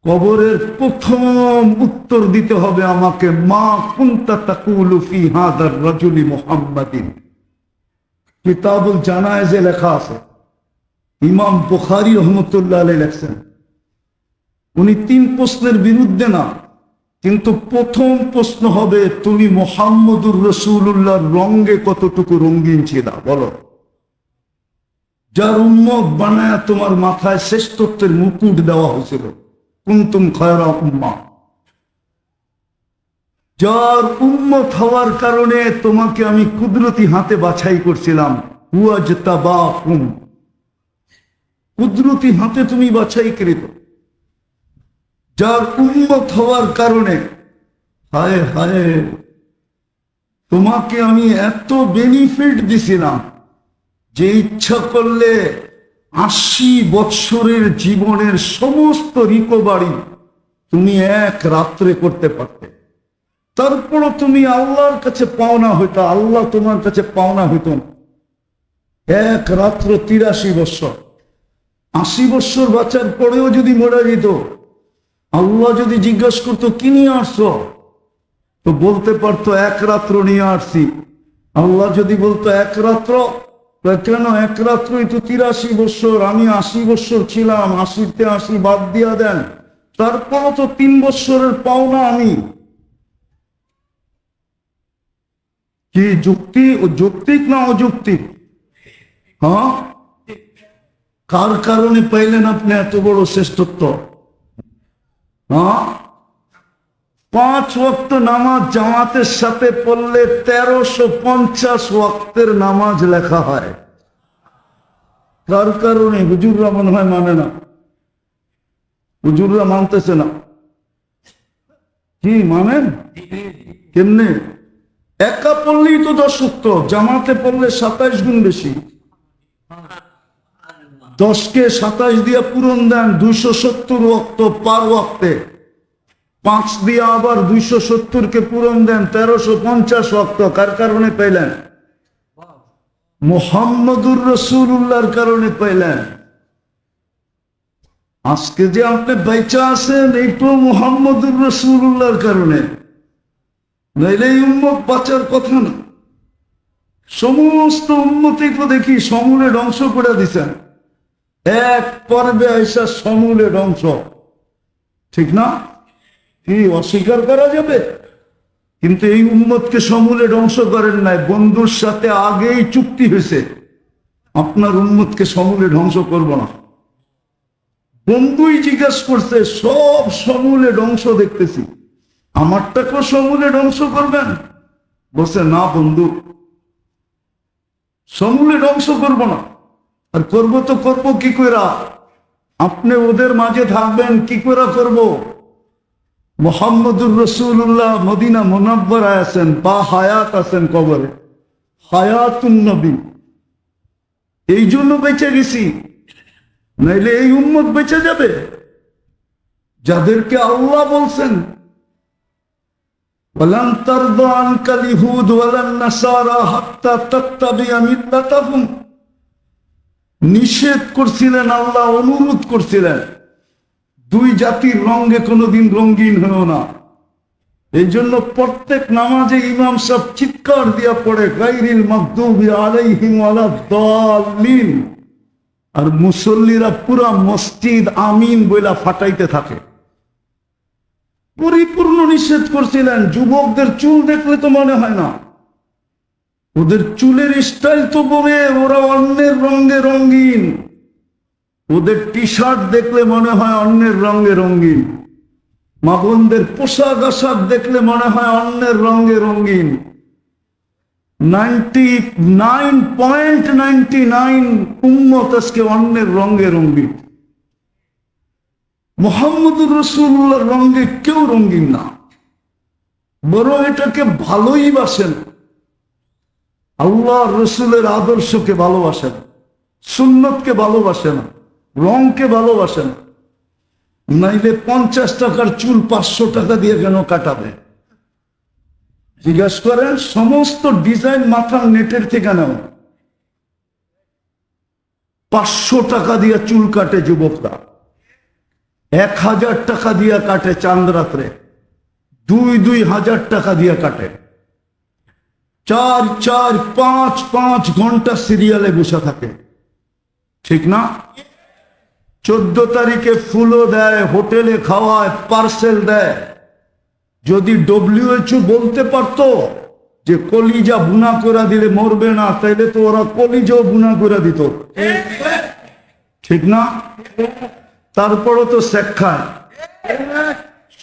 কবরের প্রথম উত্তর দিতে হবে আমাকে, মা কুনতা তাকুলু ফি হাদার রাজুলি মুহাম্মাদিন। কিতাবুল জানায়েজে লেখা আছে, ইমাম বুখারী রহমতুল্লাহ আলাইহি লেখছেন। উনি 3 প্রশ্নের বিরুদ্ধে না, কিন্তু প্রথম প্রশ্ন হবে তুমি মুহাম্মদুর রাসূলুল্লাহর রঙে কতটুকু রঙিন ছিলা বলো। যার উম্মত বানায় তোমার মাথায় শ্রেষ্ঠত্বের মুকুট দেওয়া হয়েছিল, কুনতুম খায়রা উম্মাহ। যার উম্মত হওয়ার কারণে তোমাকে আমি কুদরতি হাতে বাছাই করছিলাম, ওয়াজতাবাকুম, কুদরতি হাতে তুমি বাছাইকৃত। যার উম্মত হওয়ার কারণে হায় হায় তোমাকে আমি এত বেনিফিট দিছিলাম যে ইচ্ছা করলে 80 বৎসরের জীবনের সমস্ত রিকভারি তুমি এক রাত্রে করতে পারতে। তারপরও তুমি আল্লাহর কাছে পাওনা হইতো, আল্লাহ তোমার কাছে পাওনা হইত না। এক রাত্র 83 বৎসর, 80 বৎসর বাঁচার পরেও যদি মরে যেত, আল্লাহ যদি জিজ্ঞাসা করতো কি নিয়ে আসছো, তো বলতে পারতো এক রাত্র নিয়ে আসছি। আল্লাহ যদি বলতো এক রাত্র, কেন এক রাত্রই তো 83 বৎসর, আমি 80 বৎসর ছিলাম, 80-তে 80 বাদ দিয়া দেন, তারপরও তো 3 বৎসরের পাওনা আমি। কি যুক্তি, যৌক্তিক না অযৌক্তিক? হ্যাঁ, কার কারণে পাইলেন আপনি এত বড় শ্রেষ্ঠত্ব? হ্যাঁ, 5 ওয়াক্ত নামাজ জামাতের সাথে পড়লে 1350 ওয়াক্তের নামাজ লেখা হয়। কার কারণে? হুজুররা মনে হয় মানে না, হুজুররা মানতেছে না। কি মানেন? কেমনে? একা পড়লেই তো 10 ওয়াক্ত, জামাতে পড়লে 27 গুণ বেশি। 10কে 27 দিয়ে পূরণ দেন, 270 ওয়াক্ত পার ওয়াক্তে। 5 দিয়ে আবার 270-কে পূরণ দেন, 1350 ওয়াক্ত। কার কারণে পাইলেন? মুহাম্মদুর রাসূলুল্লাহর কারণে পাইলেন। আজকে যে আপনি বেঁচে আছেন, এইটাও মুহাম্মদুর রাসূলুল্লাহর কারণে, নইলে এই উম্মত বাঁচার কথা না। সমস্ত উম্মতকে দেখি সমূলে ধ্বংস করে দিচ্ছেন, এক পর্বে আইসা সমূলে ধ্বংস। ঠিক না? কি অস্বীকার করা যাবে? কিন্তু এই উম্মতকে সমূলে ধ্বংস করেন নাই। বন্ধুর সাথে আগেই চুক্তি হয়েছে, আপনার উম্মতকে সমূলে ধ্বংস করব না। বন্ধুই জিজ্ঞাসা করছে, সব সমূলে ধ্বংস দেখতেছি, আমারটাকেও সমূলে ধ্বংস করবেন? বলছে না বন্ধু, সমূলে ধ্বংস করব না। আর করবো তো করবো কি কইরা? আপনি ওদের মাঝে থাকবেন কি করে করব? মুহাম্মদুর রাসূলুল্লাহ মদিনা মুনাব্বারায় আছেন, বা হায়াত আছেন কবরে, হায়াতুন নবী। এই জন্য বেঁচে গেছি, নাইলে এই উম্মত বেঁচে যাবে। যাদেরকে আল্লাহ বলছেন ওয়ালান তারদা আনকাল ইহুদ ওয়ালান নাসারা হাত্তা তাত্তাবিআ মিল্লাতাহুম, নিষেধ করছিলেন আল্লাহ, অনুরোধ করছিলেন, 2 জাতির রঙে কোনোদিন রঙিন হয়েও না। এই জন্য প্রত্যেক নামাজে ইমাম সাহেব চিৎকার দিয়া পড়ে, গায়রিল মাগদুবি আলাইহিম ওয়ালাদ-দাল্লিন, আর মুসল্লিরা পুরা মসজিদ আমিন বইলা ফাটাইতে থাকে। পরিপূর্ণ নিষেধ করছিলেন। যুবকদের চুল দেখলে তো মনে হয় না, ওদের চুলের স্টাইল তো বলে ওরা অন্যের রঙে রঙিন, ওদের টি শার্ট দেখলে মনে হয় অন্যের রঙে রঙিন, মা বোনদের পোশাক আশাক দেখলে মনে হয় অন্যের রঙে রঙিন। 99.99 উম্মত আজকে অন্যের রঙে রঙিন। মুহাম্মদুর রাসূলুল্লাহর রঙে কেউ রঙিন না, বরং এটাকে ভালোই বাসেন। আল্লাহ রসুলের আদর্শকে ভালোবাসেন, সুন্নতকে ভালোবাসেন, রংকে ভালোবাসেন। নাইলে 50 টাকার চুল 500 টাকা দিয়ে কেন কাটাবে? জিজ্ঞাসা করেন, সমস্ত ডিজাইন মাথার নেটের থেকে নেও, 500 টাকা দিয়ে চুল কাটে যুবকরা। 1000 টাকা দিয়া কাটে চাঁদ রাত্রে, 2,000 টাকা দিয়া কাটে, 4, 5 ঘন্টা সিরিয়ালে বসে থাকে, ঠিক না? 14 তারিখে ফুলও দেয়, হোটেলে খাওয়ায়, পার্সেল দেয়। যদি WHO বলতে পারতো যে কলিজা বুনা করে দিলে মরবে না, তাইলে তো ওরা কলিজাও বুনা করে দিত, ঠিক না? তারপরও তো শেখ খায়,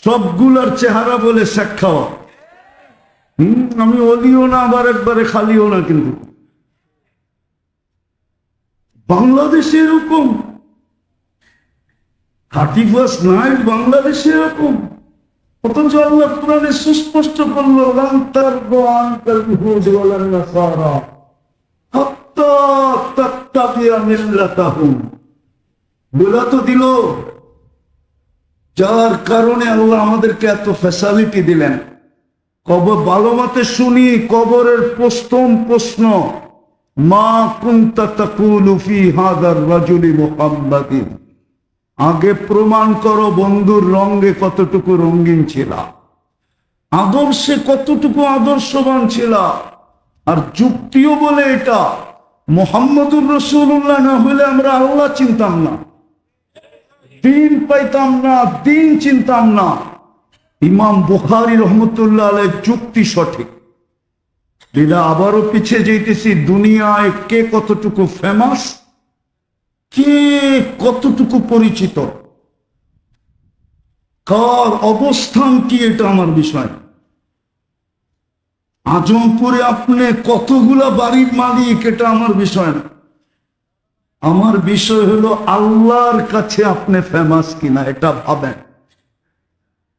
সবগুলার চেহারা বলে শেখ খাওয়া। আমি অলিও না, আবার একবারে খালিও না, কিন্তু বাংলাদেশে এরকম 31st নাইট, বাংলাদেশে এরকম। অথচ আল্লাহ কোরআনে সুস্পষ্ট করলো, বলা তো দিল। যার কারণে আল্লাহ আমাদেরকে এত ফ্যাসিলিটি দিলেন। কবর ভালো মতে শুনি, কবরের প্রথম প্রশ্ন, মা কুনতা তাকুলু ফি হাদার রাজুলি মুহাম্মাদিন। আগে প্রমাণ করো বন্ধুর রঙে কতটুকু রঙিন ছিল, আদর্শে কতটুকু আদর্শবান ছিল। আর যুক্তিও বলে এটা, মুহাম্মদুর রাসূলুল্লাহ না হলে আমরা আল্লাহ চিনতাম না, দিন পাইতাম না, দিন চিনতাম না। ইমাম বুখারী রহমতুল্লাহ আলাইহির যুক্তি সঠিক। যেটা আবারও পিছিয়ে যেতেছি, দুনিয়ায় কে কতটুকু ফেমাস, কে কতটুকু পরিচিত, কার অবস্থান কি, এটা আমার বিষয়। আজমপুরে আপনি কতগুলা বাড়ির মালিক, এটা আমার বিষয় না। আমার বিষয় হলো আল্লাহর কাছে আপনি ফেমাস কিনা, এটা ভাবেন।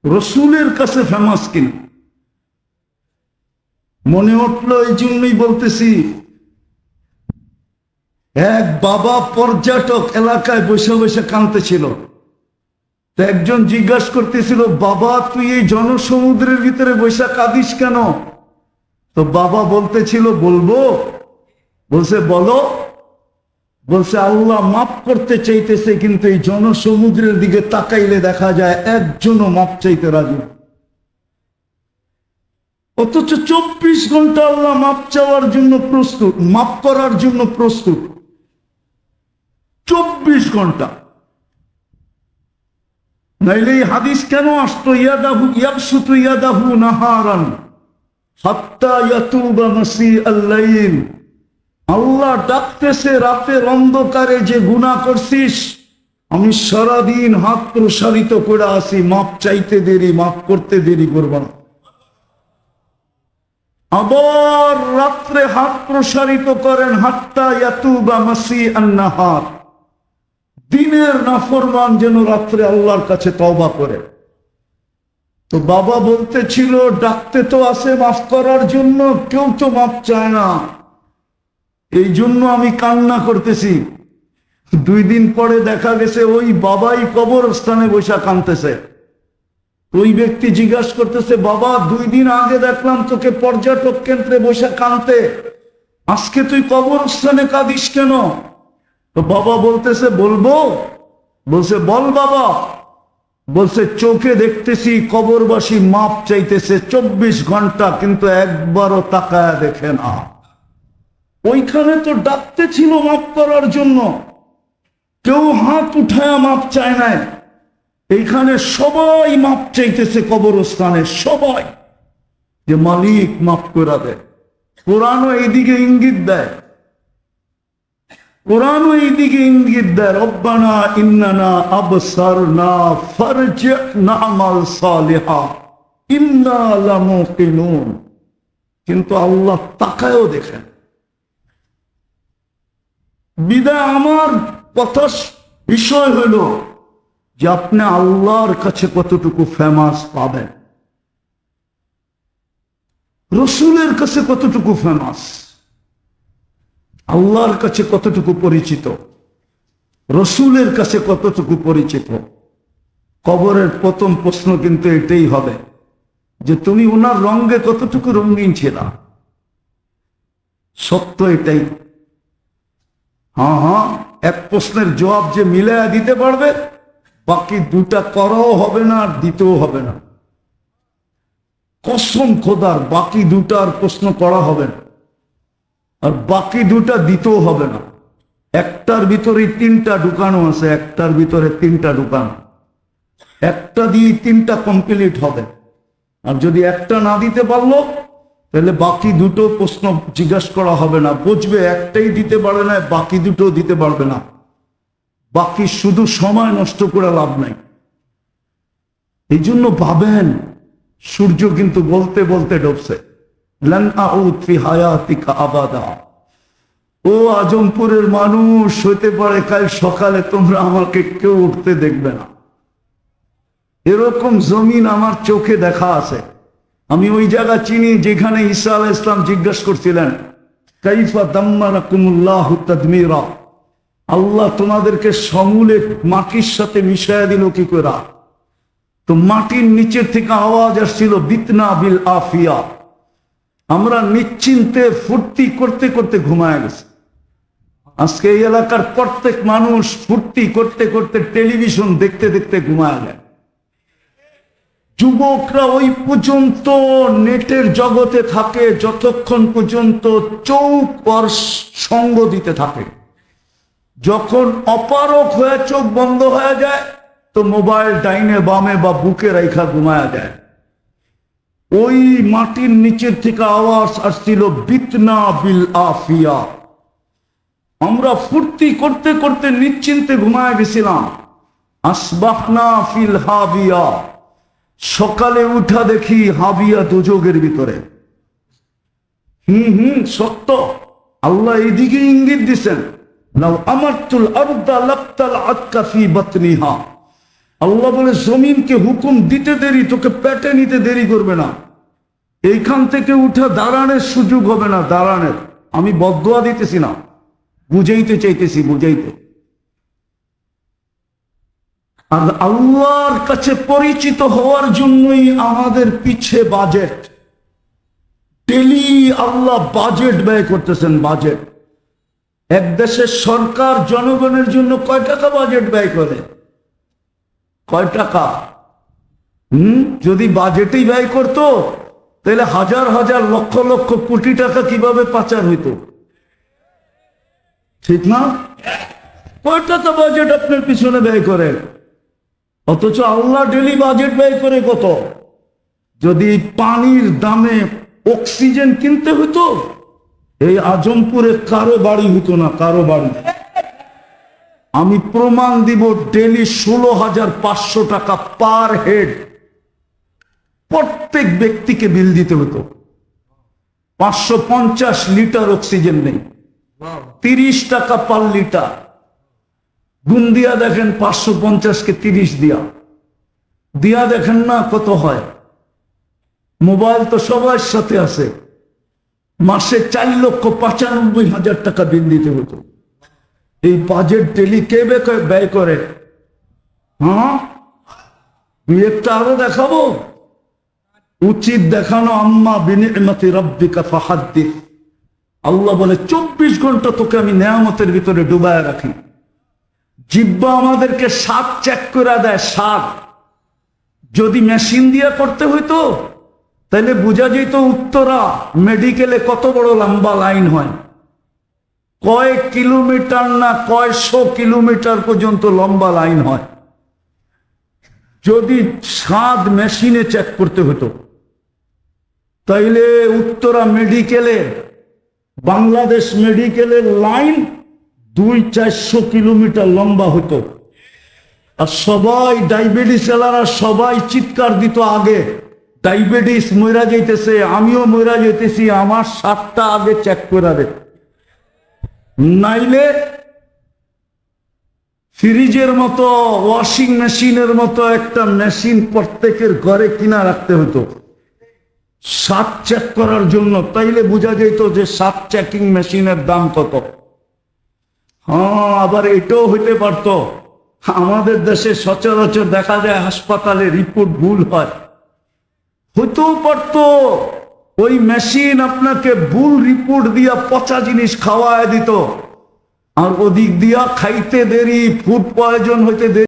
রসুলের কাছে ফেমাস কিনা। মনে উঠলো, এই জন্যই বলতেছি, এক বাবা পর্যটক এলাকায় বসে বসে কাঁদতেছিল। তো একজন জিজ্ঞাসা করতেছিল, বাবা তুই এই জনসমুদ্রের ভিতরে বসে কাঁদিস কেন? তো বাবা বলতেছিল, বলবো? বলছে বলো। বলছে আল্লাহ মাফ করতে চাইতেছে, কিন্তু এই জনসমুদ্রের দিকে তাকাইলে দেখা যায় একজনও মাফ চাইতে রাজি। অথচ 24 ঘন্টা আল্লাহ মাফ চাওয়ার জন্য প্রস্তুত, মাফ করার জন্য প্রস্তুত। 24 ঘন্টা। নাইলে এই হাদিস কেন আসতো, ইয়াদাহু ইয়াবসুতু ইয়াদাহু নাহারান হাত্তা ইয়াতুবা মাসিআল লাইল। আল্লাহ ডাকতেছে, রাতের অন্ধকারে যে গুনাহ করছিস, আমি সারাদিন হাত প্রসারিত করে আসি, মাপ চাইতে দেরি, মাফ করতে দেরি করব না। আবার রাত্রে হাত প্রসারিত করেন, হাত্তা ইয়াতুবা মাসিআন নাহার। দিনের নাফরমান যেন রাত্রে আল্লাহর কাছে তওবা করে। তো বাবা বলতেছিল, ডাকতে তো আসে মাফ করার জন্য, কেউ তো মাফ চায় না, এই জন্য আমি কান্না করতেছি। 2 দিন পরে দেখা গেছে ওই বাবাই কবরস্থানে বসে কাঁদতেছে। ওই ব্যক্তি জিজ্ঞাসা করতেছে, বাবা 2 দিন আগে দেখলাম তোকে পর্যটক কেন্দ্রে বসে কাঁদতে, আজকে তুই কবরস্থানে কাঁদিস কেন? তো বাবা বলতেছে, বলবো? বলছে বল বাবা। বলছে চোখে দেখতেছি কবরবাসী মাপ চাইতেছে 24 ঘন্টা, কিন্তু একবারও তাকায়া দেখে না। ওইখানে তো ডাকতে ছিল মাফ করার জন্য, কেউ হাত উঠায়া মাপ চায় নাই। এইখানে সবাই মাপ চাইতেছে কবরস্থানে, সবাই, যে মালিক মাফ করে দেয়। কোরআনও এইদিকে ইঙ্গিত দেয়, কোরআনও এইদিকে ইঙ্গিত দেয়, রব্বানা ইন্নানা আবসারনা ফারজি'না আমাল সালিহা ইন্না লামুকিনুন। কিন্তু আল্লাহ তাকায়ও দেখেন। বিদায় আমার কথা বিষয় হলো যে আপনি আল্লাহর কাছে কতটুকু ফেমাস পাবেন, রসুলের কাছে কতটুকু ফেমাস, আল্লাহর কাছে কতটুকু পরিচিত, রসুলের কাছে কতটুকু পরিচিত। কবরের প্রথম প্রশ্ন কিন্তু এটাই হবে যে তুমি ওনার রঙে কতটুকু রঙিন ছিল। সত্য এটাই। হ্যাঁ, এক প্রশ্নের জবাব যে মিলায়া দিতে পারবে বাকি দুটা করাও হবে না আর দিতেও হবে না। কসম খোদার, বাকি দুটার প্রশ্ন করা হবে না আর বাকি দুটা দিতেও হবে না। একটার ভিতরে তিনটা ঢুকানো আছে, একটার ভিতরে তিনটা ঢুকানো, একটা দিয়ে তিনটা কমপ্লিট হবে। আর যদি একটা না দিতে পারলো তাহলে বাকি দুটো প্রশ্ন জিজ্ঞাসা করা হবে না, বুঝবে একটাই দিতে পারে না, বাকি দুটো দিতে পারবে না। বাকি শুধু সময় নষ্ট করে লাভ নাই। এই জন্য ভাবেন, সূর্য কিন্তু বলতে বলতে ডুবছে। লান আউদ ফি হায়াতিকা আবাদা। ও আজমপুরের মানুষ, হতে পারে কাল সকালে তোমরা আমাকে কেউ উঠতে দেখবে না। এরকম জমিন আমার চোখে দেখা আছে। আমি ওই জায়গা চিনি যেখানে ঈসা আলাইহিস সালাম জিজ্ঞাসা করছিলেন, কাইফা দাম্মারাকুমুল্লাহু তাদমীরা, আল্লাহ তোমাদেরকে সমূলে মাটির সাথে মিশাইয়া দিল কি করে? তো মাটির নিচের থেকে আওয়াজ আসছিল, বিতনা বিল আফিয়া। আমরা নিশ্চিন্তে ফুর্তি করতে করতে ঘুমায় গেছি। আজকে এই এলাকার প্রত্যেক মানুষ ফুর্তি করতে করতে টেলিভিশন দেখতে দেখতে ঘুমায় যায়। যুবকরা ওই পর্যন্ত নেটের জগতে থাকে যতক্ষণ পর্যন্ত চোখ আর সঙ্গ দিতে থাকে। যখন অপারক হয়ে চোখ বন্ধ হয়ে যায় তো মোবাইল ডাইনে বামে বা বুকে রাইখা ঘুমায়া যায়। ওই মাটির নিচের থেকে আওয়াজ আসছিল, বিতনা বিল আফিয়া। আমরা ফুর্তি করতে করতে নিশ্চিন্তে ঘুমায় গেছিলাম। আসবাহনা ফিল হাবিয়া, সকালে উঠা দেখি হাবিয়া দুযোগের ভিতরে। সত্য, আল্লাহ এইদিকে ইঙ্গিত দিচ্ছেন, লাউ আমারতুল আরদা লাক্তাল আতকা ফি বাতনিহা। আল্লাহ বলে জমিনকে হুকুম দিতে দেরি, তোকে পেটে নিতে দেরি করবে না। এইখান থেকে উঠা দাঁড়ানোর সুযোগ হবে না, দাঁড়ানোর। আমি বদদোয়া দিতেছি না, বুঝাইতে চাইতেছি, বুঝাইতে। আর আল্লাহর কাছে পরিচিত হওয়ার জন্যই আমাদের পিছে বাজেট। ডেলি আল্লাহ বাজেট ব্যয় করতেছেন, বাজেট। এক দেশের সরকার জনগণের জন্য কয় টাকা বাজেট ব্যয় করে? কয় টাকা? যদি বাজেটেই ব্যয় করতো তাহলে হাজার হাজার লক্ষ লক্ষ কোটি টাকা কিভাবে পাচার হইতো, ঠিক না? কয় টাকা বাজেট আপনার পিছনে ব্যয় করে? অথচ আল্লাহ ডেলি বাজেট ব্যয় করে কত? যদি পানির দামে অক্সিজেন কিনতে হতো, এই আজমপুরে কারো বাড়ি হতো না, কারো বাড়ি। আমি প্রমাণ দিব, ডেলি 16,500 টাকা পার হেড প্রত্যেক ব্যক্তিকে বিল দিতে হতো। 550 লিটার অক্সিজেন নেই, 30 টাকা পার লিটার। গুণ দিয়া দেখেন, 550-কে 30 দিয়া দেখেন না কত হয়। মোবাইল তো সবার সাথে আছে, মাসে 4,95,000 টাকা বিল দিতে হতো। এই বাজেট ডেলি কে ব্যয় করে? হ্যাঁ, একটা আরো দেখাবো, উচিত দেখানো। আম্মা বিনিআমাতি রাব্বিকা ফাহাদ্দিস। আল্লাহ বলে 24 ঘন্টা তোকে আমি নেয়ামতের ভিতরে ডুবায় রাখি। জিহ্বা আমাদেরকে স্বাদ চেক করে দেয়, স্বাদ। যদি মেশিন দিয়ে করতে হইতো তাহলে বোঝা যেত উত্তরা মেডিকেলে কত বড় লম্বা লাইন হয়। কয়েক কিলোমিটার না কয়শো কিলোমিটার পর্যন্ত লম্বা লাইন হয়। যদি স্বাদ মেশিনে চেক করতে হতো তাইলে উত্তরা মেডিকেলে, বাংলাদেশ মেডিকেলের লাইন 200-400 কিলোমিটার লম্বা হতো। আর সবাই ডায়াবেটিস এলারা সবাই চিৎকার দিত আগে, ডায়াবেটিস মইরা যাইতেছে, আমিও মইরা যাইতেছি, আমার 7টা আগে চেক করে দে। নাইলে ফ্রিজের মতো, ওয়াশিং মেশিনের মতো একটা মেশিন প্রত্যেকের ঘরে কিনা রাখতে হতো স্বাদ চেক করার জন্য। তাইলে বোঝা যেত যে স্বাদ চেকিং মেশিনের দাম কত। হ্যাঁ, আবার এটাও হইতে পারত, আমাদের দেশে সচরাচর দেখা যায় হাসপাতালে রিপোর্ট ভুল হয়। হইতেও পারত ওই মেশিন আপনাকে ভুল রিপোর্ট দিয়া পচা জিনিস খাওয়ায় দিত, আর ওদিক দিয়া খাইতে দেরি, ফুড পয়জন হইতে দেরি।